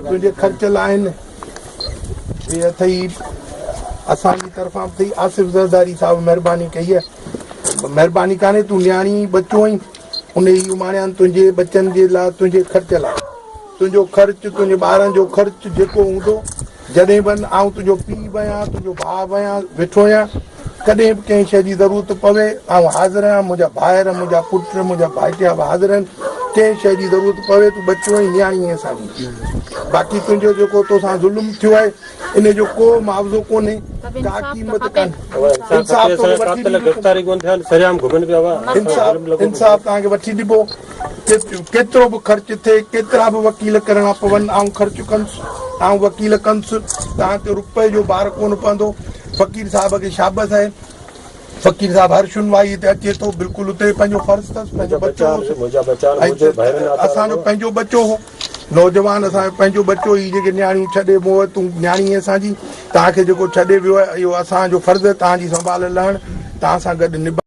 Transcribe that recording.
तुझे खर्च लाइन ये थई असांजी तरफां थई आसिफ ज़रदारी साहब मेहरबानी कई है मेहरबानी काने तू न्याणी बच्चो ही उन माण्या तुंहिंजे बच्चन जे लाइ तुंहिंजे ख़र्च लाइ तुंहिंजो ख़र्च तुंहिंजे ॿारनि जो ख़र्च जेको हूंदो जॾहिं बि आउं तुंहिंजो पीउ बि आहियां तुंहिंजो भाउ बि आहियां वेठो आहियां कॾहिं बि कंहिं शइ जी ज़रूरत पवे आउं हाज़िर आहियां मुंहिंजा भाइर मुंहिंजा पुट मुंहिंजा भाइटिया बि हाज़िर आहिनि कंहिं शइ जी ज़रूरत पवे तूं बच्चो ई न्याणी असांजी बाक़ी तुंहिंजो जेको तोसां ज़ुल्म थियो आहे इन जो को मुआवज़ो कोन्हे का क़ीमत कान्हे इंसाफ़ तव्हांखे वठी ॾिबो केतिरो बि ख़र्च थिए केतिरा बि वकील करणा पवनि आउं ख़र्च कंदुसि आउं वकील कंदुसि तव्हां ते रुपए जो भार कोन पवंदो फ़क़ीर साहिब खे शाबस आहे फ़क़ीर साहिब हर शुनवाई हिते अचे थो बिल्कुलु उते पंहिंजो फ़र्ज़ु अथसि पंहिंजो बचो असांजो पंहिंजो बचो हो नौजवान असांजो पंहिंजो बचो ही जेके न्याणियूं छॾे मूं वटि तूं न्याणी असांजी तव्हांखे जेको छॾे वियो आहे इहो असांजो फ़र्ज़ु आहे तव्हांजी संभाल लहण तव्हां सां गॾु निभ